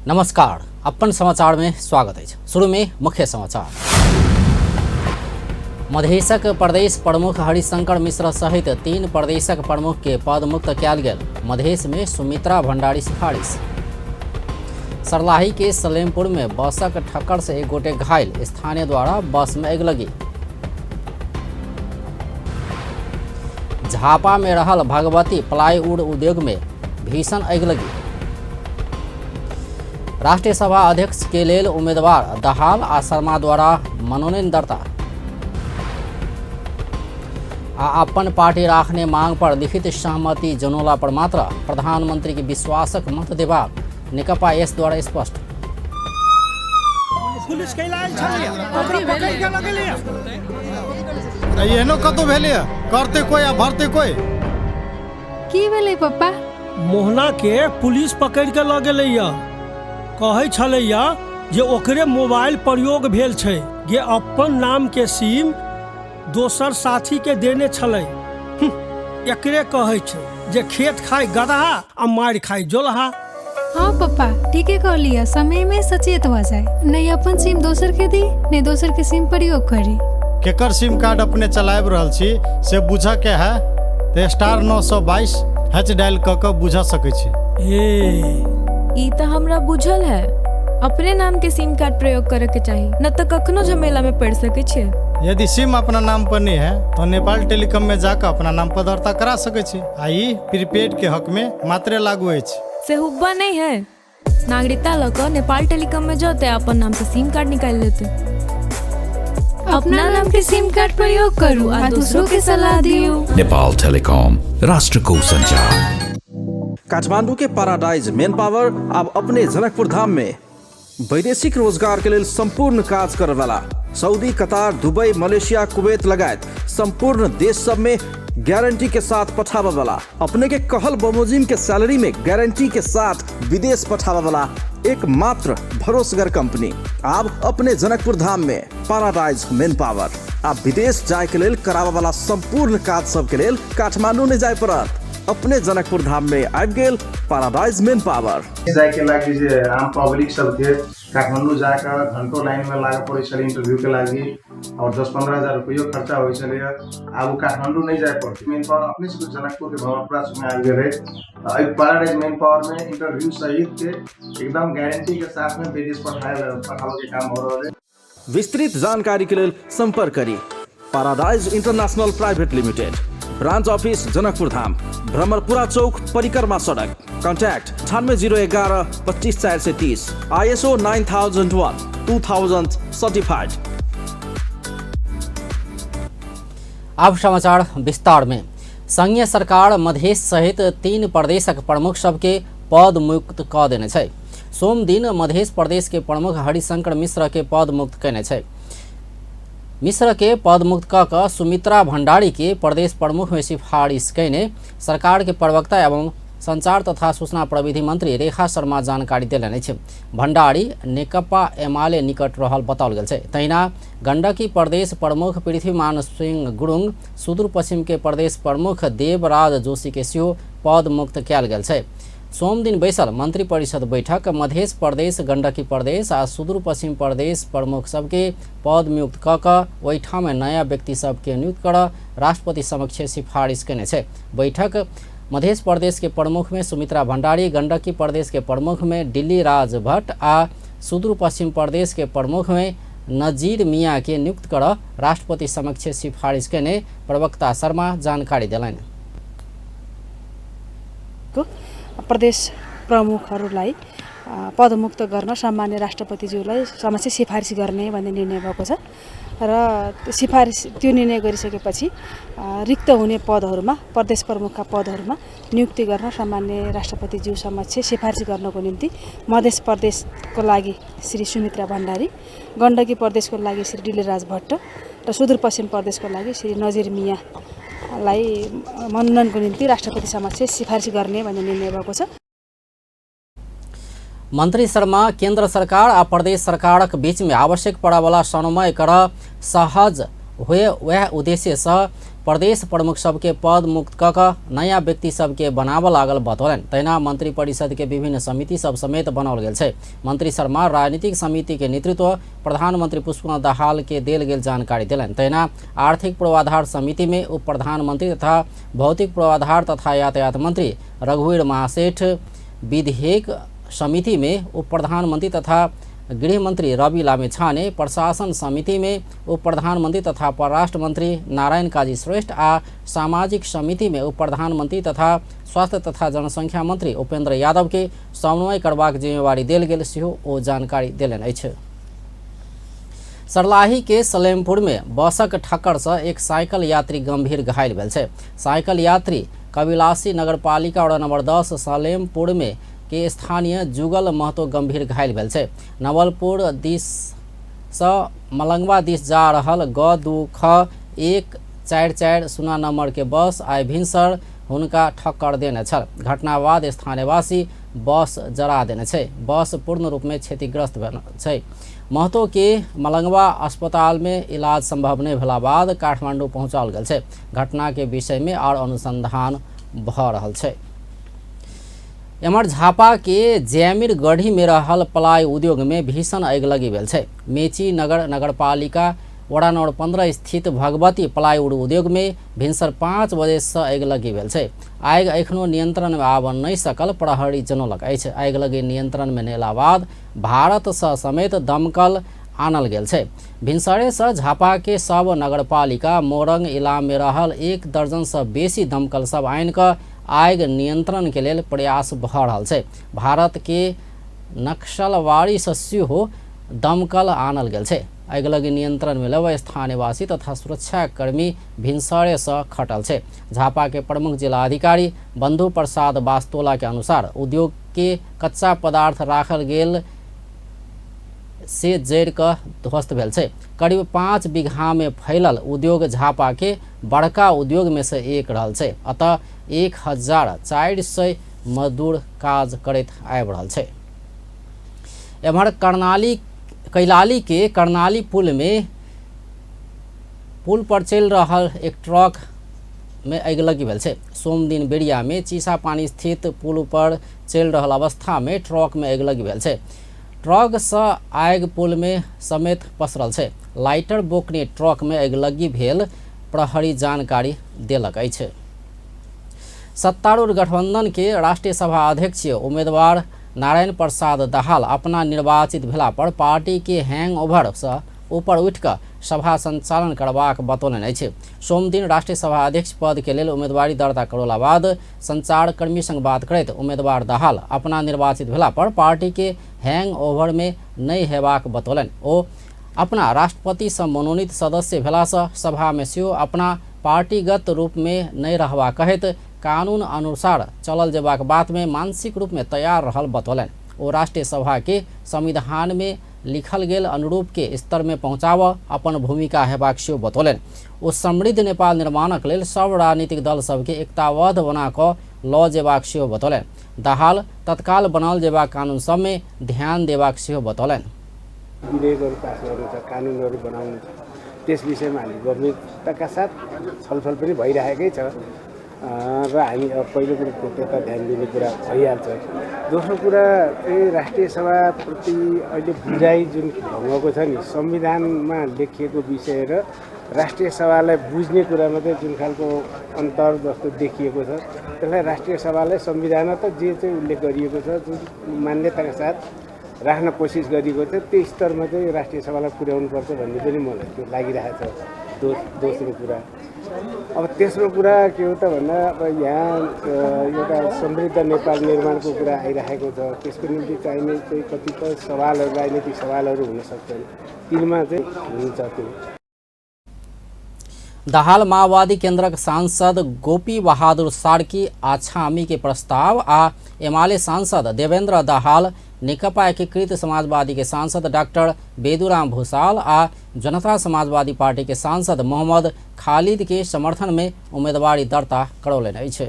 नमस्कार, अपन समाचार में स्वागत है। शुरू में मुख्य समाचार। मधेशक प्रदेश प्रमुख हरिशंकर मिश्र सहित 3 प्रदेशक प्रमुख के पद मुक्त कयल गेल। मधेश में सुमित्रा भंडारी सिफारिश। सरलाही के सलेमपुर में बसक ठक्कर से एक गोटे घायल, स्थानीय द्वारा बस में आग लगी। झापा में रहल भगवती प्लाईवुड उद्योग में भीषण आग लगी। राष्ट्रीय सभा अध्यक्ष के लेल उम्मीदवार दहाल आ शर्मा द्वारा मनोनयन दर्ता। अपन पार्टी राखने मांग पर लिखित सहमति जनौला पर मात्र प्रधानमंत्री के विश्वासक मत देबाक नेकपा एस द्वारा स्पष्ट। पुलिस के इलाज छलिए ओकरा पकड़ के लगलिए एहनो कतो भेलै करते कोई आ भरते कोई की भेलै पप्पा? मोहना के पुलिस पकड़ के ल गेलैया। कहै छलैया जे ओकरे मोबाइल प्रयोग भेल छै, जे अपन नाम के सिम दोसर साथी के देने छलै। एकरे कहै छै जे खेत खाय गदहा आ मार खाय जोलहा। हाँ पप्पा, ठीके कहलिए। समय में सचेत हो जाए, नहीं अपन सिम दोसर के दी, नहीं दोसर के सिम प्रयोग करी। केकर सिम कार्ड अपने चलाब रहल छी से बुझ के है तो *922 # डायल क के बुझ सकै छी। ई तो हमरा बुझल है, अपने नाम के सिम कार्ड प्रयोग करे के चाहिए, न तो कखनो झमेला में पड़ सके छे। यदि सिम अपना नाम पर नहीं है तो नेपाल टेलीकॉम में जाकर अपना नाम पर दर्ता करा सकै छी। आ ई प्रीपेड के हक में मात्रे लागू अछि। से हुब्बा नहीं है, नागरिकता लकर नेपाल टेलीकॉम में जाते अपन नाम से सिम कार्ड निकाल लेते। अपना नाम के सिम कार्ड प्रयोग करू और दूसरों के सलाह दियो। नेपाल टेलीकॉम, राष्ट्र को संचार। काठमांडू के पैराडाइज मेन पावर अब अपने जनकपुर धाम में वैदेशिक रोजगार के लिए संपूर्ण काज करे वाला सऊदी, कतार, दुबई, मलेशिया, कुवैत लगायत संपूर्ण देश सब में गारंटी के साथ पठावा वाला, अपने के कहल बमोजिम के सैलरी में गारंटी के साथ विदेश पठावा वाला एकमात्र भरोसेगर कंपनी अब अपने जनकपुर धाम में पैराडाइज मेन पावर। आप विदेश जाए के लेल करावा वाला संपूर्ण काज सब के लेल काठमांडू ने जाए पड़त। अपने जनकपुर धाम में आबि गेल पैराडाइज मेन पावर। जाए के लागि जे आम पब्लिक सब के काठमांडू जाकर घंटों लाइन में लागे पड़े छले इंटरव्यू के लागि, और 10-15 हजार रुपया खर्चा होय छले। अब काठमांडू नहीं जाए पड़ते। मेन पावर अपने से जनकपुर के भवनपुरा में आबि गेल रहे। पैराडाइज मेन पावर में इंटरव्यू सहित के एकदम गारंटी के साथ में विदेश पठावे के काम हो रहा है। विस्तृत जानकारी के लिए संपर्क करी paradise international private limited, branch office Janakpur Dham, Bhramarpura चौक, परिक्रमा सड़क। Contact 9801 25 430, ISO 9001 certified. अब समाचार विस्तार में। संघीय सरकार मधेश सहित 3 प्रदेशक प्रमुख सबके पद मुक्त क देने छै। सोम दिन मधेश प्रदेश के प्रमुख हरिशंकर मिश्र के पद मुक्त कने छै। मिश्र के पद मुक्त क सुमित्रा भंडारी के प्रदेश प्रमुख में सिफारिश कने सरकार के प्रवक्ता एवं संचार तथा सूचना प्रविधि मंत्री रेखा शर्मा जानकारी दिलनि छै। भंडारी नेकपा एमाले निकट रहल बताओल गेल छै। तहिना गंडकी प्रदेश प्रमुख पृथ्वीमान सिंह गुरुङ, सुदूर पश्चिम के प्रदेश प्रमुख देवराज जोशी के सेहो पद मुक्त कयल गेल छै। सोम दिन बैसल मंत्री परिषद बैठक मध्य प्रदेश, गंडकी प्रदेश आ सुदूर पश्चिम प्रदेश प्रमुख सबके पद मुक्त क ओहिठा में नया व्यक्ति सबके नियुक्त कर राष्ट्रपति समक्ष सिफारिश कने छै। बैठक मध्य प्रदेश के प्रमुख में सुमित्रा भंडारी, गंडकी प्रदेश के प्रमुख में दिल्ली राज भट्ट आ सुदूर पश्चिम प्रदेश के प्रमुख में नजीर मियाँ के नियुक्त कर राष्ट्रपति समक्ष सिफारिश कने प्रवक्ता शर्मा जानकारी दिलाइन। प्रदेश प्रमुखहरूलाई पदमुक्त गर्न सामान्य राष्ट्रपतिज्यूलाई समक्ष सिफारिस गर्ने भन्ने निर्णय भएको छ र त्यो निर्णय गरिसकेपछि रिक्त हुने पदहरूमा, प्रदेश प्रमुखका पदहरूमा नियुक्ति गर्न सामान्य राष्ट्रपतिज्यू समक्ष सिफारिस गर्नको निम्ति मध्य प्रदेशको लागि श्री सुमित्रा भण्डारी, गण्डकी प्रदेशको लागि श्री दिल्लीराज भट्ट र सुदूर पश्चिम प्रदेशको लागि श्री नजिर मियाँलाई मनोनयनको निम्ति राष्ट्रपति समक्ष सिफारिस गर्ने भन्ने निर्णय भएको छ। मंत्री शर्मा केंद्र सरकार आ प्रदेश सरकारक बीच में आवश्यक पड़ा वाला समन्वय कर सहज हुए वह उद्देश्य से प्रदेश प्रमुख सबके पद मुक्त क नया व्यक्ति सबके बनाव लागल बतौलन। तहिना मंत्री परिषद के विभिन्न समिति सब समेत बनाओल गेल छै। मंत्री शर्मा राजनीतिक समिति के नेतृत्व प्रधानमंत्री पुष्पकमल दाहाल के देल गेल जानकारी दिलन। तहिना आर्थिक पूर्वाधार समिति में उप प्रधानमंत्री तथा भौतिक पूर्वाधार तथा यातायात मंत्री रघुवीर महासेठ, विधेयक समिति में उप प्रधानमंत्री तथा गृह मंत्री रवि लामेछाने, प्रशासन समिति में उप प्रधानमंत्री तथा परराष्ट्र मंत्री नारायण काजी श्रेष्ठ आ सामाजिक समिति में उप प्रधानमंत्री तथा स्वास्थ्य तथा जनसंख्या मंत्री उपेंद्र यादव के समन्वय करबाक जिम्मेवारी देल गेल सेहो ओ जानकारी देलनि अछि। सर्लाही के सलेमपुर में बसक ठक्कर से एक साइकिल यात्री गंभीर घायल भेल छै। साइकिल यात्री कविलासी नगरपालिका वड़ा नंबर 10 सलेमपुर में के स्थानीय जुगल महतो गंभीर घायल भेल छै। नवलपुर दिस से मलंगवा दिस जा रहल ग2 ख 1440 नंबर के बस आइ भिनसर हुनका ठक्कर देने छल। घटना बाद स्थानीयवासी बस जरा देने छै। बस पूर्ण रूप में क्षतिग्रस्त भेल छै। महतो के मलंगवा अस्पताल में इलाज संभव नहीं भेला बाद काठमांडू पहुंचाओल गेल छै। घटना के विषय में और अनुसंधान भ रहल छै। एमहर झापा के जैमिर गढ़ी में रहल पलाय उद्योग में भीषण अगिलगी भेल छै। मेची नगरपालिका वड़ा नंबर 15 स्थित भगवती प्लाईवुड उद्योग में भिनसर 5 बजे से अगिलगी भेल छै। आगि एखनो नियंत्रण में आब नहीं सकल प्रहरी जनौलक अछि। अगिलगी नियंत्रण में नेला बाद भारत से समेत दमकल आनल गेल छै। भिनसरे से झापा के सब नगरपालिका मोरंग इलाम में रहल 1 दर्जन से बेसी दमकल सब आनि कऽ आगि नियंत्रण के लेल प्रयास भ रहल छै। भारत के नक्सलवाड़ी से सेहो दमकल आनल गेल छै। अगिलगी नियंत्रण में लेबऽ स्थानीयवासी तथा सुरक्षाकर्मी भिनसरे से खटल छै। झापा के प्रमुख जिलाधिकारी बंधु प्रसाद वास्तोला के अनुसार उद्योग के कच्चा पदार्थ राखल गेल से जड़ कऽ ध्वस्त भेल छै। करीब 5 बीघा में फैलल उद्योग झापा के बड़का उद्योग में से एक रहल छै। अतः 1400 मजदूर काज करैत आबि रहल छै। एम्हर कैलाली के कर्णाली पुल पर चल रहल एक ट्रक में अगिलगी भेल छै। सोम दिन बेरिया में चीसा पानी स्थित पुल पर चल रहल अवस्था में ट्रक में अगिलगी भेल छै। ट्रक से आगि पुल में समेत पसरल छै। लाइटर बोकने ट्रक में अगिलगी भेल प्रहरी जानकारी देलक अछि। सत्तारूढ़ गठबंधन के राष्ट्रीय सभा अध्यक्ष उम्मीदवार नारायण प्रसाद दाहाल अपना निर्वाचित भेला पर पार्टी के हैंगओवर से ऊपर उठिकऽ सभा संचालन करबाक बतौलनि अछि। सोम दिन राष्ट्रीय सभा अध्यक्ष पद के लेल उम्मीदवारी दर्ता करौला बाद संचारकर्मी संग बात करैत उम्मीदवार दाहाल अपना निर्वाचित भेला पर पार्टी के हैंगओवर में नहीं हेबाक बतौलनि। ओ अपना राष्ट्रपति से मनोनीत सदस्य भेला से सभा में सेहो अपना पार्टीगत रूप में नहीं रहबा कहैत कानून अनुसार चलल जेबाक बात में मानसिक रूप में तैयार रहल बतौलनि। ओ राष्ट्रीय सभा के संविधान में लिखल गेल अनुरूप के स्तर में पहुँचाबऽ अपन भूमिका हेबाक सेहो बतौलनि। ओ समृद्ध नेपाल निर्माणक लेल सब राजनीतिक दल सबके एकताबद्ध बना कऽ लऽ जेबाक सेहो बतौलनि। दाहाल तत्काल बनाओल जेबाक कानून सब में ध्यान देबाक सेहो बतौलनि। विधेयकहरू पास गर्नु छ, कानुनहरू बनाउनु छ, त्यस विषयमा हामी गम्भीरताका साथ छलफल पनि भइरहेकै छ र हामी अब पहिलो कुरो त्यता ध्यान दिने कुरा भइहाल्छ। दोस्रो कुरा चाहिँ राष्ट्रिय सभाप्रति अहिले बुझाइ जुन ढङ्गको छ नि, संविधानमा लेखिएको विषय र राष्ट्रिय सभालाई बुझ्ने कुरामा चाहिँ जुन खालको अन्तर जस्तो देखिएको छ, त्यसलाई राष्ट्रिय सभालाई संविधानमा त जे चाहिँ उल्लेख गरिएको छ, जुन मान्यताका साथ राख्न कोसिस गरिएको छ, त्यो स्तरमा चाहिँ राष्ट्रिय सभालाई पुर्याउनुपर्छ भन्ने पनि मलाई त्यो लागिरहेको छ। दोस्रो कुरा अब तेस्रो कुरा के हो त भन्दा अब यहाँ एउटा समृद्ध नेपाल निर्माणको कुरा आइरहेको छ। त्यसको निम्ति चाहिने चाहिँ कतिपय सवालहरू, राजनीतिक सवालहरू हुन सक्छन्, तिनमा चाहिँ हुन्छ त्यो। दाहाल माओवादी केन्द्रक सांसद गोपी बहादुर सार्की आछामी के प्रस्ताव आ एमाले सांसद देवेंद्र दाहाल, नेकपा एकीकृत समाजवादी के सांसद डॉक्टर बेदुराम भूसाल आ जनता समाजवादी पार्टी के सांसद मोहम्मद खालिद के समर्थन में उम्मीदवारी दर्ता करौलनि अछि।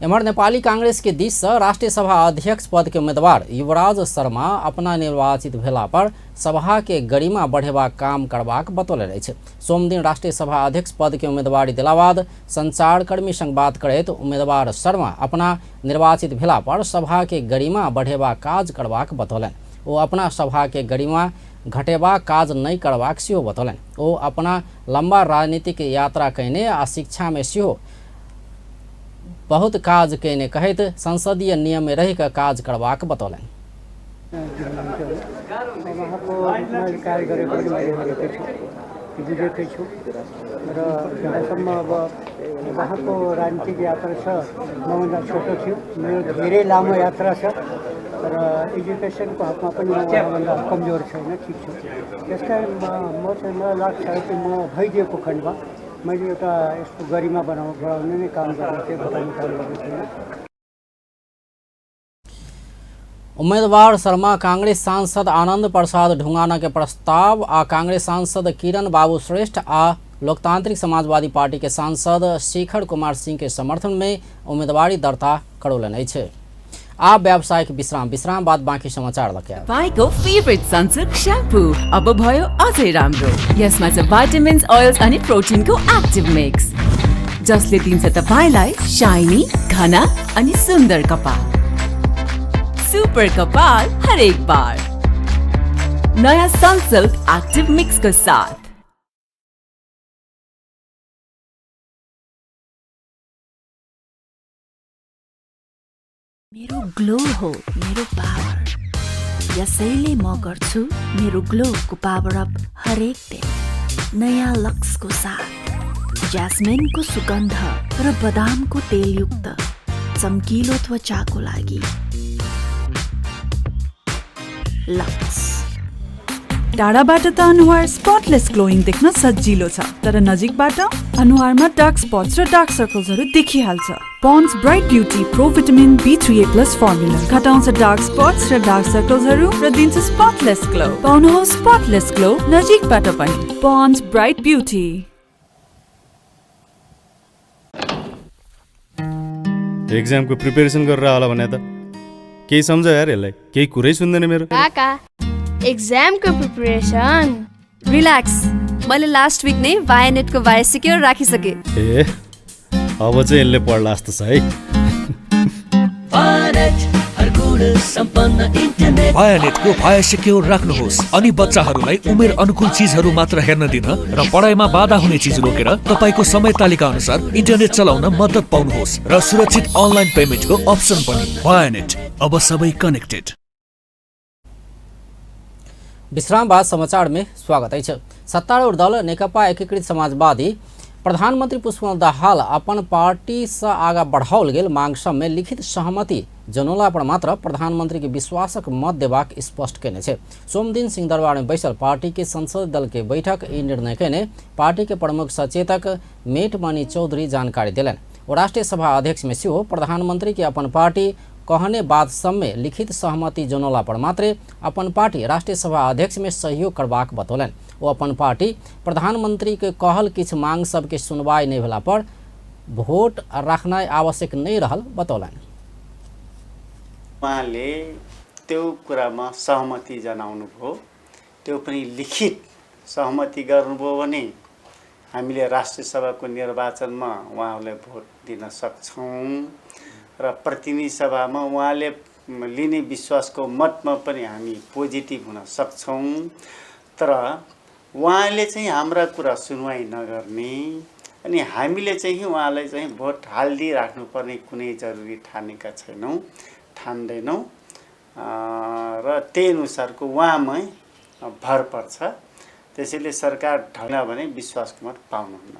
एम्हर नेपाली कांग्रेस के दिस से राष्ट्रीय सभा अध्यक्ष पद के उम्मीदवार युवराज शर्मा अपना निर्वाचित भेला पर सभा के गरिमा बढ़ेबाक काम करबाक बतौले अछि। सोम दिन राष्ट्रीय सभा अध्यक्ष पद के उम्मीदवारी देला बाद संचारकर्मी संग बात करैत उम्मीदवार शर्मा अपना निर्वाचित भेला पर सभा के गरिमा बढ़ेबाक काज करबाक बतौलनि। ओ अपना सभा के गरिमा घटेबाक काज नहीं करबाक सेहो बतौलनि। ओ अपना लंबा राजनीतिक यात्रा कयने आ शिक्षा में सेहो बहुत काज कयने कहैत संसदीय नियम में रहि कऽ काज करबाक बतौलनि। कार्य गरेको पनि मैले हेरेको छु, बुझेकै छु र जहाँसम्म अब उहाँको राजनीतिक यात्रा छ मभन्दा छोटो थियो, मेरो धेरै लामो यात्रा छ र एजुकेसनको हकमा पनि म उहाँभन्दा कमजोर छैन, ठिक छु। त्यस कारण म चाहिँ मलाई लाग्छ कि म भइदिएको खण्डमा मैले एउटा यस्तो गरिमा बढाउने नै काम गर्ने थिएँ, बताउने काम गर्ने थिएँ। उम्मीदवार शर्मा कांग्रेस सांसद आनंद प्रसाद ढुंगाना के प्रस्ताव आ कांग्रेस सांसद किरण बाबू श्रेष्ठ आ लोकतांत्रिक समाजवादी पार्टी के सांसद शेखर कुमार सिंह के समर्थन में उम्मीदवारी दर्ता करौलनि अछि। आ व्यावसायिक विश्राम बाद बाँकी समाचार लके तपाईँको फेभरेट सनसिल्क स्याम्पू अब भयो अझै राम्रो। यसमा छ भाइटामिन्स, ओइल्स अनि प्रोटिनको एक्टिभ मिक्स, जसले दिन्छ तपाईँलाई शाइनी, घना अनि सुन्दर कपाल। सुपर कपाल हरेक बार नया सनसिल्क एक्टिव मिक्स के साथ। मेरो ग्लो हो मेरो पावर, यसैले म गर्छु मेरो ग्लोको पावर अप हरेक दिन नयाँ लक्सको साथ। ज्यास्मिनको सुगन्ध र बदामको तेलयुक्त चम्किलो त्वचाको लागि लक्स। टाढाबाट त अनुहार स्पटलेस ग्लोइङ देख्न सजिलो छ, तर नजिकबाट अनुहारमा डार्क स्पट्स र डार्क सर्कल्सहरू देखिहाल्छ। Pond's bright beauty pro vitamin B3A+ formula घटाउँछ डार्क स्पट्स र डार्क सर्कल्सहरू र दिन्छ स्पटलेस ग्लो। पाउनुहोस् स्पटलेस ग्लो नजिकबाट पनि। Pond's bright beauty. एक्जामको प्रिपेरेसन गरेर होला भने त केही सम्झ यार, यसलाई केही कुरै सुन्दैन मेरो। काका एक्जामको प्रिपरेसन रिल्याक्स, मैले लास्ट विक नै वायनेटको वाय सिक्योर राखिसके। ए अब चाहिँ यसले पढ्ला जस्तो छ है। वायनेटको वाय सिक्योर राख्नुहोस् अनि बच्चाहरूलाई उमेर अनुकूल चिजहरू मात्र हेर्न दिन र पढाइमा बाधा हुने चिज रोकेर तपाईको समय तालिका अनुसार इन्टरनेट चलाउन मद्दत पाउनुहोस् र सुरक्षित अनलाइन पेमेन्टको अप्सन पनि। वायनेट, अब सबै कनेक्टेड। विश्राम बाद समाचार में स्वागत है। सत्तारूढ़ दल नेकपा एकीकृत समाजवादी प्रधानमंत्री पुष्पकमल दाहाल अपन पार्टी से आगा बढ़ाओल गेल मांग सब में लिखित सहमति जनौला पर मात्र प्रधानमंत्री के विश्वासक मत देबाक स्पष्ट केने छे। सोम दिन सिंहदरबार में बैसल पार्टी के संसदीय दल के बैठक ई निर्णय केने पार्टी के प्रमुख सचेतक मेटमणि चौधरी जानकारी दिलन। वो राष्ट्रीय सभा अध्यक्ष में सेहो प्रधानमंत्री के अपन पार्टी कहने बात सब में लिखित सहमति जनौला पर मात्रे अपन पार्टी राष्ट्रीय सभा अध्यक्ष में सहयोग करबाक बतौलन। वो अपन पार्टी प्रधानमंत्री के कहल किछ मांग सब के सुनवाई नहीं भेला पर भोट राख्न आवश्यक नहीं रहल बतौलन। उहाँले त्यो कुरामा सहमति जनाउनुभयो, त्यो पनि लिखित सहमति गर्नुभयो भने हामीले राष्ट्रिय सभाको निर्वाचनमा उहाँहरूलाई भोट दिन सक्छौँ र प्रतिनिधि सभामा उहाँले लिने विश्वासको मतमा पनि हामी पोजिटिभ हुन सक्छौँ। तर उहाँले चाहिँ हाम्रा कुरा सुनवाई नगर्ने अनि हामीले चाहिँ उहाँलाई चाहिँ भोट हाल्दी राख्नुपर्ने कुनै जरुरी ठानेका छैनौँ, ठान्दैनौँ र त्यही अनुसारको उहाँमै भर पर्छ। त्यसैले सरकार ढल्न भने विश्वासको मत पाउनुहुन्न।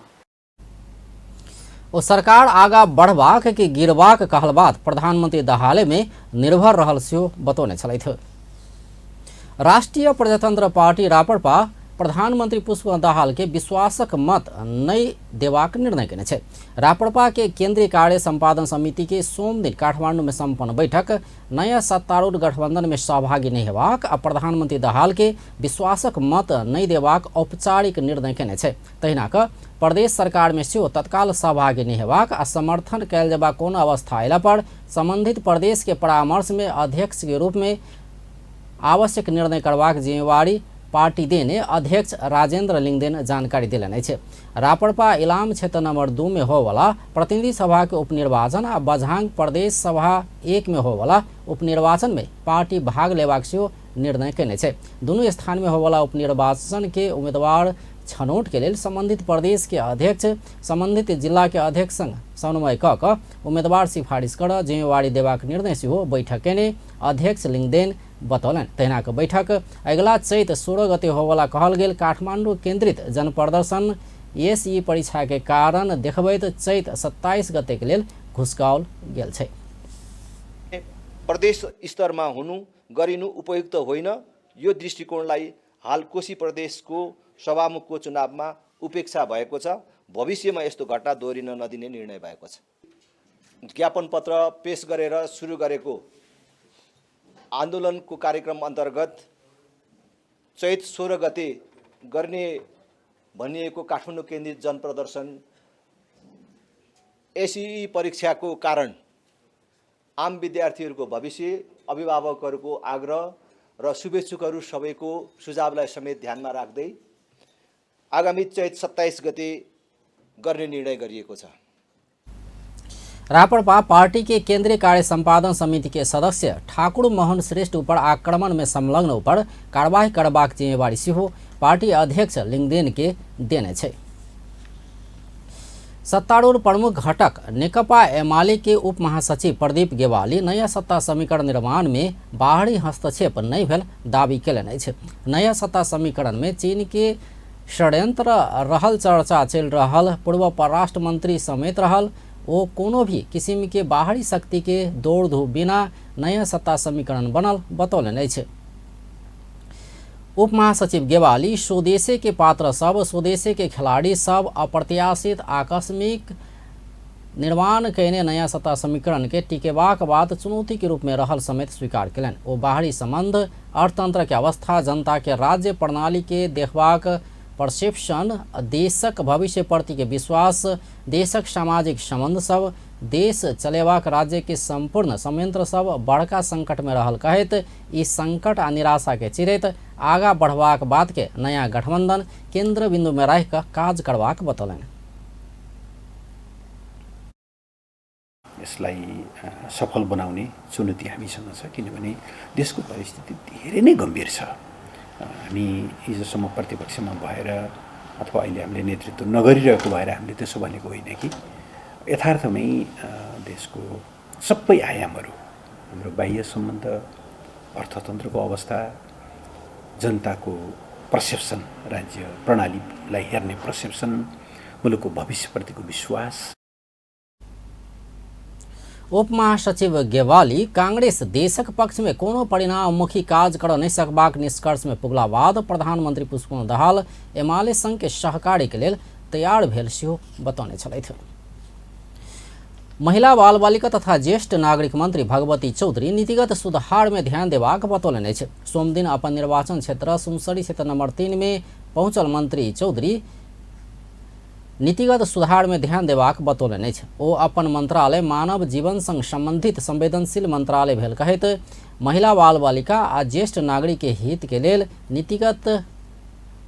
ओ सरकार आगा बढ़वाक कि गिरवाक कहल बात प्रधानमंत्री दाहाले में निर्भर रहल सेहो बतौने छलैथ। राष्ट्रीय प्रजातंत्र पार्टी राप्रपा प्रधानमंत्री पुष्पकमल दाहाल के विश्वासक मत नहीं देवाक निर्णय केने छे। राप्रपा के केंद्रीय कार्य संपादन समिति के सोम दिन काठमांडू में संपन्न बैठक नया सत्तारूढ़ गठबंधन में सहभागी नहीं हेबाक आ प्रधानमंत्री दाहाल के विश्वासक मत नहीं देवाक औपचारिक निर्णय केने छे। तहिना क प्रदेश सरकार में सेहो तत्काल सहभागी नहीं हेबाक आ समर्थन कयल जेबाक कोनो अवस्था अयला पर संबंधित प्रदेश के परामर्श में अध्यक्ष के रूप में आवश्यक निर्णय करबाक जिम्मेवारी पार्टी देने अध्यक्ष राजेंद्र लिंगदेन जानकारी दिलने छे। रापरपा इलाम क्षेत्र नंबर 2 में होवाला प्रतिनिधि सभा के उपनिर्वाचन आ बझांग प्रदेश सभा 1 में होवाला उपनिर्वाचन में पार्टी भाग लेबाक सेहो निर्णय केने छे। दुनू स्थान में होवाला उपनिर्वाचन के उम्मीदवार छनौट के लिए संबंधित प्रदेश के अध्यक्ष संबंधित जिला के अध्यक्ष संग समन्वय क उम्मीदवार सिफारिश कर जिम्मेवारी देबाक निर्णय सेहो बैठक ने अध्यक्ष लिंगदेन बतौलन। तहिना के बैठक अगला चैत 16 गते होवाला कहल गेल काठमांडू केंद्रित जन प्रदर्शन एसई परीक्षा के कारण देखबैत चैत 27 गते के लेल घुसकाओल गेल छै। प्रदेश स्तरमा हुनु गरिनु उपयुक्त होइन। यो दृष्टिकोणलाई हाल कोशी प्रदेशको सभामुखको चुनावमा उपेक्षा भएको छ। भविष्यमा यस्तो घटना दोहोरिन नदिने निर्णय भएको छ। ज्ञापन पत्र पेश गरेर सुरु गरेको आन्दोलनको कार्यक्रम अन्तर्गत चैत 16 गते गर्ने भनिएको काठमाडौँ केन्द्रित जनप्रदर्शन एसई परीक्षाको कारण आम विद्यार्थीहरूको भविष्य, अभिभावकहरूको आग्रह र शुभेच्छुकहरू सबैको सुझावलाई समेत ध्यानमा राख्दै आगामी चैत 27 गते गर्ने निर्णय गरिएको छ। रापरपा पार्टी के केंद्रीय कार्य संपादन समिति के सदस्य ठाकुर मोहन श्रेष्ठ ऊपर आक्रमण में संलग्न ऊपर कार्रवाई करबाक जिम्मेवारी सेहो पार्टी अध्यक्ष लिंगदेन के देने छे। सत्तारूढ़ प्रमुख घटक नेकपा एमाले के उप महासचिव प्रदीप गेवाली नया सत्ता समीकरण निर्माण में बाहरी हस्तक्षेप नहीं भेल दावी केलनि छे। नया सत्ता समीकरण में चीन के षड्यंत्र रहल चर्चा चल रहल पूर्व परराष्ट्र मंत्री समेत रहल वो कोनो भी किस्म के बाहरी शक्ति के दौड़ धूप बिना नया सत्ता समीकरण बनल बतौलनि छे। उप महासचिव गेवाली स्वदेशी के पात्र सब, स्वदेशी के खिलाड़ी सब अप्रत्याशित आकस्मिक निर्माण कयने नया सत्ता समीकरण के टिकेबाक बाद चुनौती के रूप में रहल समेत स्वीकार कयलनि। वो बाहरी संबंध, अर्थतंत्र के अवस्था, जनता के राज्य प्रणाली के देखबाक परसेप्शन, देशक भविष्य प्रति के विश्वास, देशक सामाजिक संबंध सब, देश चलेबाक राज्य के संपूर्ण संयंत्र सब बड़का संकट में रहल कहत ई संकट आ निराशा के चिरैत आगा बढ़बाक बात के नया गठबंधन केंद्र बिंदु में रह कर काज करबाक बतौलनि। यसलाई सफल बनाउने चुनौती हामीसँग छ, किनभने देशको परिस्थिति धेरै नै गम्भीर छ। हामी हिजोसम्म प्रतिपक्षमा भएर अथवा अहिले हामीले नेतृत्व नगरिरहेको भएर हामीले त्यसो भनेको होइन कि यथार्थमै देशको सबै आयामहरू, हाम्रो बाह्य सम्बन्ध, अर्थतन्त्रको अवस्था, जनताको पर्सेप्सन, राज्य प्रणालीलाई हेर्ने पर्सेप्सन, मुलुकको भविष्यप्रतिको विश्वास। उप महासचिव गेवाली कांग्रेस देशक पक्ष में कोनो परिणाममुखी काज कर नहीं सकबाक निष्कर्ष में पुगला बाद प्रधानमंत्री पुष्पकमल दाहाल एमाले संघ के सहकारी के लेल तैयार भेल सेहो बतौने छलथि। महिला बाल बालिका तथा ज्येष्ठ नागरिक मंत्री भगवती चौधरी नीतिगत सुधार में ध्यान देबाक बतौलनि छे। सोम दिन अपन निर्वाचन क्षेत्र सुनसरी क्षेत्र नंबर 3 में पहुंचल मंत्री चौधरी नीतिगत सुधार में ध्यान देबाक बतौलनि छे। ओ अपन मंत्रालय मानव जीवन संग संबंधित संवेदनशील मंत्रालय भेल कहत महिला बाल बालिका आ ज्येष्ठ नागरिक के हित के लेल नीतिगत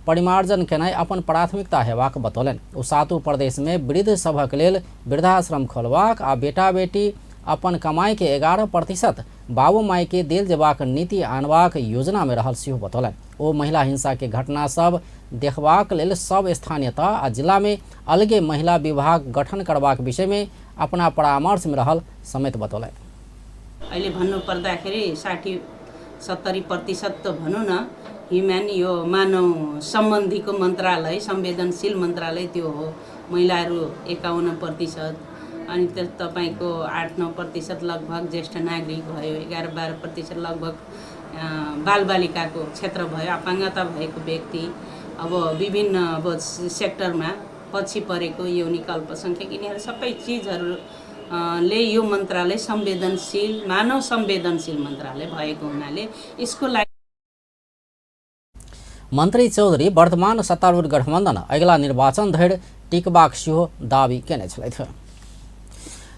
परिमार्जन केनाइ अपन प्राथमिकता हेबाक बतौलनि। ओ 7 प्रदेश में वृद्ध सभक लेल वृद्धाश्रम खोलबाक आ बेटा बेटी अपन कमाई के 11% बाबू माई के देल जेबाक नीति आनबाक योजना में रहल सेहो बतौलनि। ओ महिला हिंसा के घटना सब देखबाक लेल सब स्थानीयता आ जिला में अलगे महिला विभाग गठन करबाक विषय में अपना परामर्श में रहल समेत बतौलनि। अहिले भन्नु पर्दाखेरि 60-70% त भनौँ न ह्युमन यो मानव सम्बन्धीको मन्त्रालय, संवेदनशील मन्त्रालय त्यो हो। महिलाहरू 51%, अनि तपाईको 8-9% लगभग ज्येष्ठ नागरिक भयो, 11-12% लगभग बालबालिकाको क्षेत्र भयो, अपाङ्गता भएको व्यक्ति अब विभिन्न अब सेक्टरमा पछि परेको यौनिक अल्पसङ्ख्यक यिनीहरू सबै चिजहरू ले यो मन्त्रालय संवेदनशील मानव संवेदनशील मन्त्रालय भएको हुनाले यसको लागि मन्त्री चौधरी वर्तमान सत्तारूढ गठबन्धन अगिला निर्वाचन धरि टिकबाक सेहो दावी केने छलथि।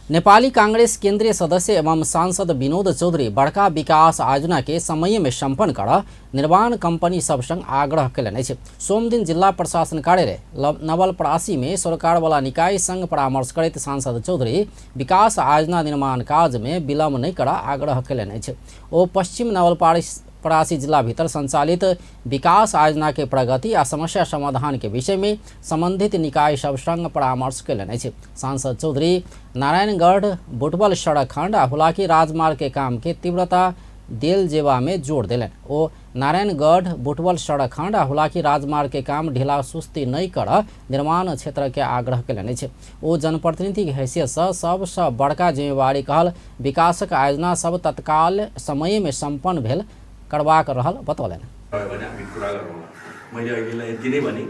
नेपाली कांग्रेस केंद्रीय सदस्य एवं सांसद विनोद चौधरी बड़का विकास आयोजना के समय में संपन्न कर निर्माण कंपनी सब संग आग्रह कयलनि अछि। सोम दिन जिला प्रशासन कार्यालय नवलपरासी में सरकार वाला निकाय संग परामर्श करैत सांसद चौधरी विकास आयोजना निर्माण काज में विलम्ब नहीं कर आग्रह कयलनि अछि। ओ पश्चिम नवलपरासी जिला भीतर संचालित विकास आयोजना के प्रगति आ समस्या समाधान के विषय में संबंधित निकाय सब संग परामर्श कयलनि अछि। सांसद चौधरी नारायणगढ़ बुटवल सड़क खंड आ हुलाकी राजमार्ग के काम के तीव्रता देल जेबा में जोर दिलनि। ओ नारायणगढ़ बुटवल सड़क खंड आ हुलाकी राजमार्ग के काम ढिला सुस्ती नहीं कर निर्माण क्षेत्र के आग्रह कयलनि अछि। ओ जनप्रतिनिधि के हैसियत से सबसे बड़का जिम्मेवारी कहल विकासक आयोजना सब तत्काल समय में संपन्न भेल करबाक रहल बतौलनि। मैले अहिलेलाई यति नै भने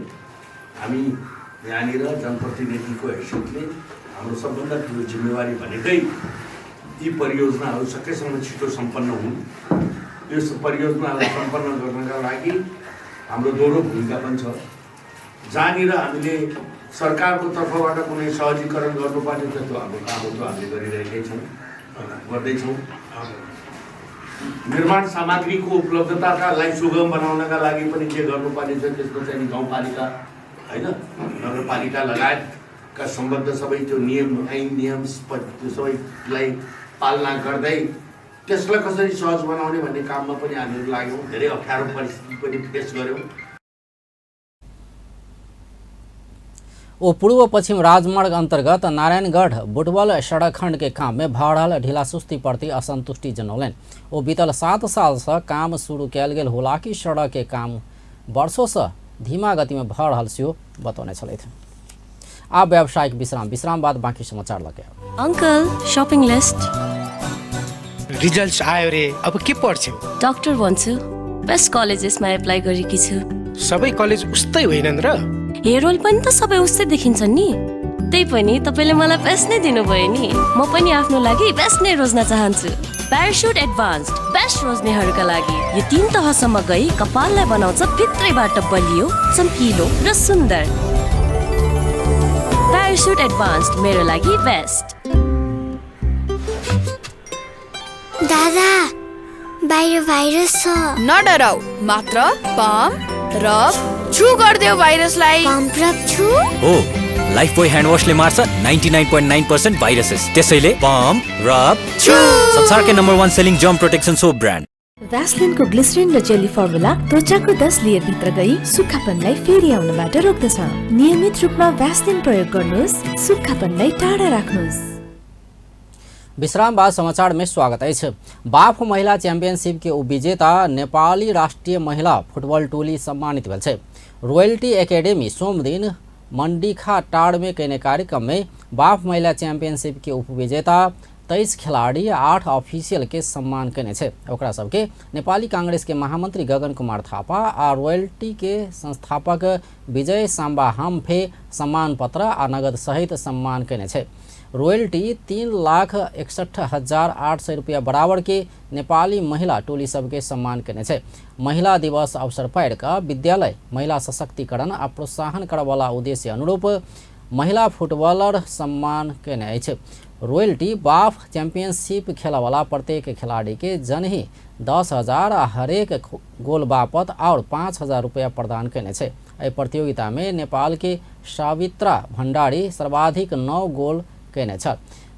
हामी यहाँनिर जनप्रतिनिधिको हैसियतले हाम्रो सबभन्दा ठुलो जिम्मेवारी भनेकै यी परियोजनाहरू सकेसम्म छिटो सम्पन्न हुन्। यो परियोजनाहरू सम्पन्न गर्नका लागि हाम्रो दोहोरो भूमिका पनि छ। जहाँनिर हामीले सरकारको तर्फबाट कुनै सहजीकरण गर्नुपर्ने छ त्यो हाम्रो काम हो, त्यो हामीले गरिरहेकै छौँ, गर्दैछौँ। निर्माण सामग्रीको उपलब्धतालाई सुगम बनाउनका लागि पनि के गर्नुपर्ने छ त्यसको चाहिँ गाउँपालिका हैन नगरपालिका लगायतका सम्बद्ध सबै त्यो नियम ऐन नियम त्यो सबैलाई पालना गर्दै त्यसलाई कसरी सहज बनाउने भन्ने काममा पनि हामीहरू लाग्यौँ। धेरै अप्ठ्यारो परिस्थिति पनि फेस गर्यौँ। ओ पूर्व पश्चिम राजमार्ग अंतर्गत नारायणगढ़ बुटवल सड़क खंड के काम में भऽ रहल ढिला सुस्ती प्रति असंतुष्टि जनौलनि। ओ बीतल 7 साल से काम शुरू कयल गेल हुलाकी सड़क के काम वर्षों से धीमा गति में भऽ रहल सेहो बतौने छलथि। आब व्यावसायिक विश्राम बाद बाकी समाचार लगे। अंकल शॉपिंग लिस्ट रिजल्ट्स आयो रे, अब के पढ्छौ? डाक्टर बन्छु। बेस्ट कलेजेसमा एप्लाई गरेकी छु। सबै कलेज उस्तै होइनन् र? हेरोल पनि त सबै उस्तै देखिन्छन् नि। त्यही पनि तपाईले मलाई बेस्ट नै दिनुभयो नि। म पनि आफ्नो लागि बेस्ट नै रोज्न चाहन्छु। प्याराशुट एडभान्स्ड बेस्ट रोज्नेहरूका लागि यो 3 तहसम्म गई कपाललाई बनाउँछ भित्रैबाट बलियो, चम्किलो र सुन्दर। प्याराशुट एडभान्स्ड मेरो लागि बेस्ट। दादा बाहिर भाइरस छ। नडराउ, मात्र पम्प रब छु गर्दियो भाइरसलाई। पम्प रब छु हो। लाइफबॉय ह्यान्ड वाशले मार्छ 99.9% भाइरसेस। त्यसैले पम्प रब छु संसारकै number 1 selling germ protection soap brand. भ्यासलिनको ग्लिसरिन र जेली फर्मुला त्वचाको 10 लेयर भित्र गई सुक्खापनलाई फेरि आउनबाट रोक्दछ। नियमित रूपमा भ्यासलिन प्रयोग गर्नुहोस्, सुक्खापनलाई टाढा राख्नुहोस्। विश्राम बाद समाचार में स्वागत है। बाफ महिला चैंपियनशिप के उपविजेता नेपाली राष्ट्रीय महिला फुटबॉल टोली सम्मानित भेल छै। रोयल्टी एकेडमी सोम दिन मंडीखा टाड़ में कयने कार्यक्रम में बाफ महिला चैंपियनशिप के उपविजेता 23 खिलाड़ी 8 ऑफिशियल के सम्मान कयने छै। ओकरा सबके नेपाली कांग्रेस के महामंत्री गगन कुमार थापा आ रॉयल्टी के संस्थापक विजय साम्बा हाम्फे सम्मान पत्र आ नगद सहित सम्मान कयने छै। रॉयल्टी 3,61,800 रुपया बराबर के नेपाली महिला टोली सबके सम्मान कयने छै। महिला दिवस अवसर पर का विद्यालय महिला सशक्तिकरण आ प्रोत्साहन करवाला उद्देश्य अनुरूप महिला फुटबॉलर सम्मान कयने अछि। रॉयल्टी बाफ चैंपियनशिप खेलवाला प्रत्येक खिलाड़ी के जनही 10,000 हरेक गोल बापत और 5,000 रुपया प्रदान कयने छै। एहि प्रतियोगिता में नेपाल के सावित्रा भंडारी सर्वाधिक 9 गोल कयने छ।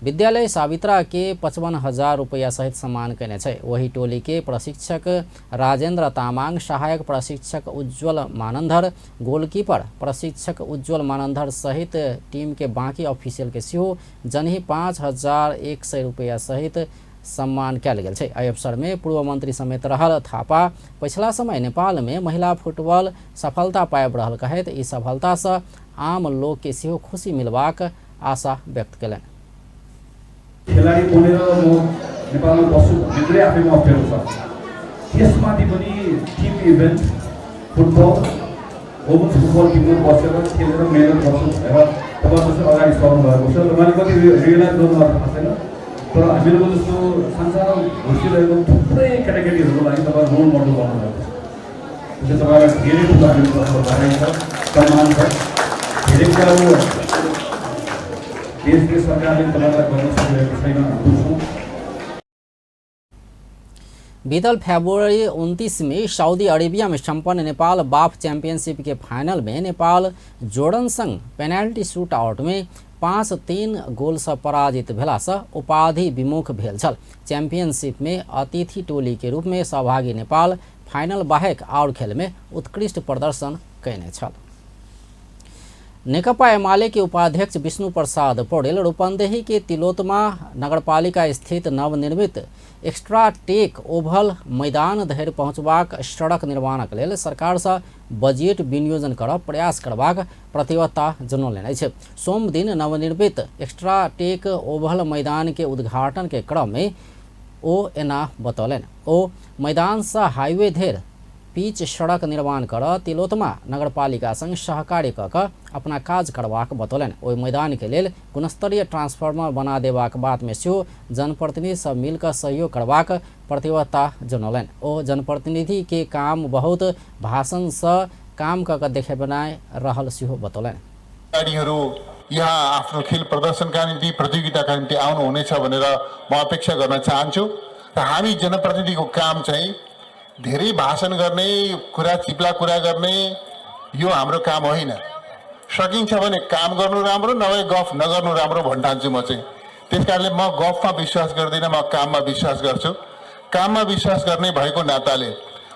विद्यालय सावित्रा के 55,000 रुपया सहित सम्मान कयने छै। वही टोली के प्रशिक्षक राजेंद्र तामाङ, सहायक प्रशिक्षक उज्जवल मानंदर, गोलकीपर प्रशिक्षक उज्जवल मानंदर सहित टीम के बाकी ऑफिशियल के सेहो जनही 5,100 रुपया सहित सम्मान कयल गेल छै। एहि अवसर में पूर्व मंत्री समेत रहल थापा पिछला समय नेपाल में महिला फुटबॉल सफलता पाबि रहल कहैत ई सफलता से आम लोग के सेहो खुशी मिलबाक आशा व्यक्त कयलनि। खेलाडी बनेर म नेपालमा बस्छु भन्ने कुरै आफैमा अप्ठ्यारो छ। त्यसमाथि पनि team event football women's football टिममा बसेर खेलेर मेहनत गर्छु भनेर तपाईँहरू चाहिँ अगाडि सर्नु भएको छ र मैले कति रियलाइज गर्नु भएको छैन तर हामीहरूको जस्तो संसारमा घुसिरहेको थुप्रै केटाकेटीहरूको लागि तपाईँ रोल मोडल गर्नुभएको छ त्यसले तपाईँलाई धेरै ठुलो हामीको बधाई छ सम्मान छ धेरै कुराहरू देशले सरकारले तपाईँलाई गर्न सकिरहेको छैन बुझ्छौँ। बीतल फरवरी 29 में सऊदी अरेबिया में संपन्न नेपाल बाफ चैंपियनशिप के फाइनल में नेपाल जोर्डन संग पेनाल्टी शूट आउट में 5-3 गोल से पराजित भेला से उपाधि विमुख भेल छल। चैंपियनशिप में अतिथि टोली के रूप में सहभागी नेपाल फाइनल बाहेक और खेल में उत्कृष्ट प्रदर्शन कैने छल। नेकपा एमाले के उपाध्यक्ष विष्णु प्रसाद पौडेल रूपन्देही के तिलोत्तमा नगरपालिका स्थित नवनिर्मित एक्स्ट्रा टेक ओभल मैदान धरि पहुँचबाक सड़क निर्माणक लेल सरकार से बजेट विनियोजन करब प्रयास करबाक प्रतिबद्धता जनौलनि अछि। सोम दिन नवनिर्मित एक्स्ट्रा टेक ओभल मैदान के उद्घाटन के क्रम में ओ एना बतौलनि। ओ मैदान से हाईवे धरि पिच सड़क निर्माण कर तिलोत्तमा नगरपालिका संग सहकारी कऽ अपना काज करबाक बतौलनि। ओहि मैदान के लेल गुणस्तरीय ट्रांसफार्मर बना देबाक बात में सेहो जनप्रतिनिधि सब मिलकर सहयोग करबाक प्रतिबद्धता जनौलनि। ओ जनप्रतिनिधि के काम बहुत भाषण से काम कऽ देखेबनाइ रहल सेहो बतौलनि। खेलाडीहरू यहाँ आफ्नो खेल प्रदर्शनका निम्ति प्रतियोगिताका निम्ति आउनुहुनेछ भनेर म अपेक्षा गर्न चाहन्छु र हामी जनप्रतिनिधिको काम चाहिँ धेरै भाषण गर्ने कुरा चिप्ला कुरा गर्ने यो हाम्रो काम होइन। सकिन्छ भने काम गर्नु राम्रो नभए गफ नगर्नु राम्रो भन्ठान्छु म चाहिँ। त्यसकारणले म गफमा विश्वास गर्दिनँ, म काममा विश्वास गर्छु। काममा विश्वास गर्ने भएको नाताले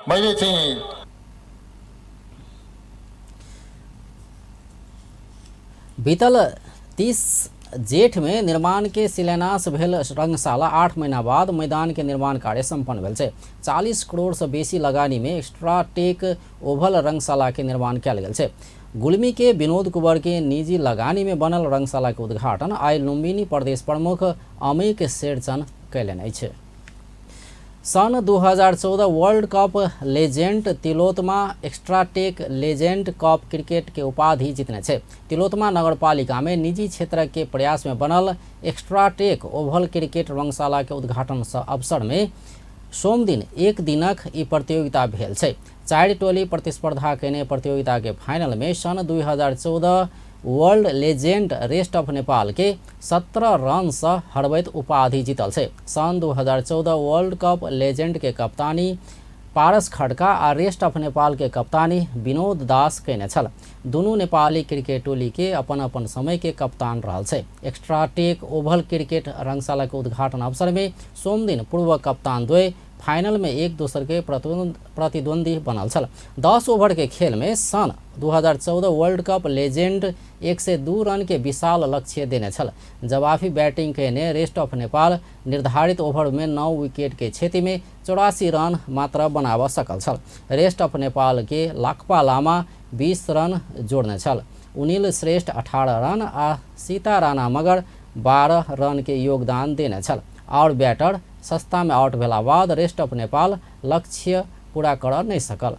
मैले चाहिँ बीतल 30 जेठ में निर्माण के शिलान्यास भेल रंगशाला 8 महीना बाद मैदान के निर्माण कार्य संपन्न भेल छै। 40 करोड़ से बेसी लगानी में एक्स्ट्रा टेक ओभल रंगशाला के निर्माण कयल गेल छै। गुल्मी के विनोद कुंवर के निजी लगानी में बनल रंगशाला के उद्घाटन आइ लुम्बिनी प्रदेश प्रमुख अमिक शेरचन कयलनि अछि। सन 2014 world cup legend Tilottama Extratech legend cup cricket के उपाधि जीतने छे। तिलोत्तमा नगरपालिका में निजी क्षेत्र के प्रयास में बनल एक्स्ट्राटेक ओभल क्रिकेट रंगशाला के उद्घाटन अवसर में सोम दिन एक दिनक ई प्रतियोगिता भेल छै। 4 टोली प्रतिस्पर्धा केने प्रतियोगिता के फाइनल में सन 2014 world legend rest of Nepal के 17 रन से हरबैत उपाधि जीतल छै। सन 2014 वर्ल्ड कप लेजेंड के कप्तानी पारस खड्का आ रेस्ट ऑफ नेपाल के कप्तानी विनोद दास कैने छल। दुनू नेपाली क्रिकेट टोली के अपन अपन समय के कप्तान रहल छै। एक्स्ट्रा टेक ओभल क्रिकेट रंगशाला के उद्घाटन अवसर में सोम दिन पूर्व कप्तान द्वय फाइनल में एक दूसरे के प्रतिद्वंदी बनल छल। 10 ओवर के खेल में सन 2014 वर्ल्ड कप लेजेंड 102 रन के विशाल लक्ष्य देने छल। जवाबी बैटिंग केने रेस्ट ऑफ नेपाल निर्धारित ओवर में 9 विकेट के क्षति में 84 रन मात्र बनाब सकल छल। रेस्ट ऑफ नेपाल के लाकपा लामा 20 रन जोड़ने छल। उनिल श्रेष्ठ 18 रन आ सीता राणा मगर 12 रन के योगदान देने छल। और बैटर सस्ता में आउट भेला बाद रेस्ट ऑफ नेपाल लक्ष्य पूरा कर नहीं सकल।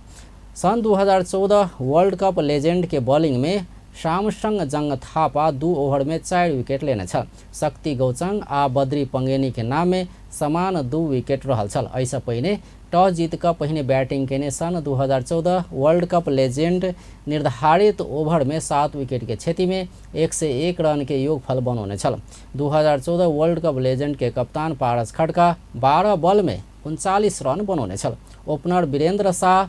सन 2014 वर्ल्ड कप लेजेंड के बॉलिंग में शामसंग जंग थापा 2 ओवर में 4 विकेट लेने छल। शक्ति गौचंग आ बद्री पंगेनी के नाम में समान 2 विकेट रहल छल। ऐसा पहिने टॉस जीत कर पहिने बैटिंग केने सन 2014 वर्ल्ड कप लेजेंड निर्धारित ओवर में 7 विकेट के क्षति में 101 रन के योगफल बनौने छल। 2014 वर्ल्ड कप लेजेंड के कप्तान पारस खड्का 12 बॉल में 39 रन बनौने छल। ओपनर वीरेंद्र शाह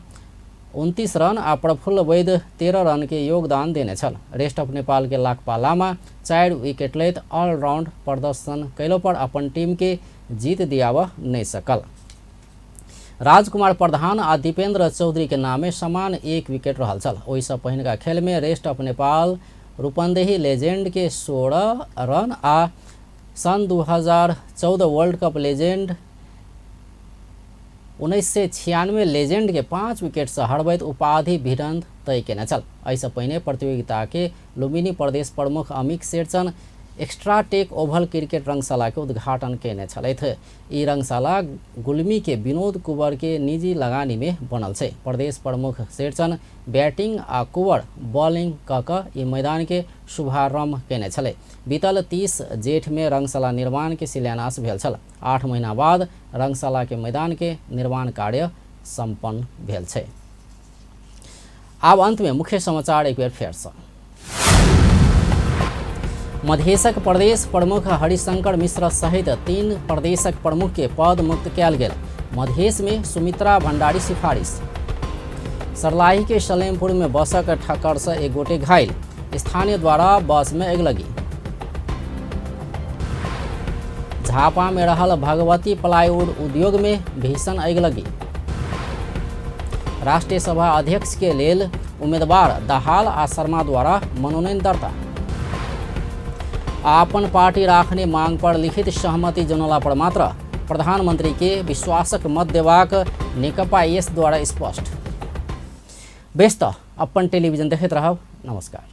29 रन आ प्रफुल्ल वैद 13 रन के योगदान देने छल। रेस्ट ऑफ नेपाल के लाकपा लामा 4 विकेट लैत ऑलराउंड प्रदर्शन कैलो पर अपन टीम के जीत दियाव नहीं सकल। राजकुमार प्रधान आ दीपेंद्र चौधरी के नामे समान 1 विकेट रहल छल। ओहिसँ पहिनका खेल में rest of Nepal Rupandehi legend के 16 रन आ सन 2014 वर्ल्ड कप लेजेंड 1996 लेजेंड के 5 विकेट से हरबैत उपाधि भिड़ंत तय केने छल। ऐसा पहिने प्रतियोगिता के लुम्बिनी प्रदेश प्रमुख Amik Sherchan Extratech oval cricket रंगशाला के उद्घाटन केने छलैथ। ई रंगशाला गुल्मी के विनोद कुंवर के निजी लगानी में बनल छै। प्रदेश प्रमुख शेरचन बैटिंग आ कुंवर बॉलिंग क क ई मैदान के शुभारंभ केने छले। बीतल 30 जेठ में रंगशाला निर्माण के शिलान्यास भेल छल। 8 महीना बाद रंगशाला के मैदान के निर्माण कार्य संपन्न भेल छै। अब अंत में मुख्य समाचार एक बेर फेर सँ। मधेशक प्रदेश प्रमुख हरिशंकर मिश्र सहित 3 प्रदेशक प्रमुख के पद मुक्त कयल गेल। मधेश में सुमित्रा भंडारी सिफारिश। सर्लाही के सलेमपुर में बसक ठक्कर से एक गोटे घायल, स्थानीय द्वारा बस में अगलगी। झापा में रहल भगवती प्लाईवुड उद्योग में भीषण अगलगी। राष्ट्रीय सभा अध्यक्ष के लेल उम्मीदवार दाहाल आ शर्मा द्वारा मनोनयन दर्ता। आपन पार्टी राखने मांग पर लिखित सहमति जनौला पर मात्र प्रधानमंत्री के विश्वासक मत देबाक नेकपा एस द्वारा स्पष्ट। व्यस्त अपन टेलीविजन देखैत रहब। नमस्कार।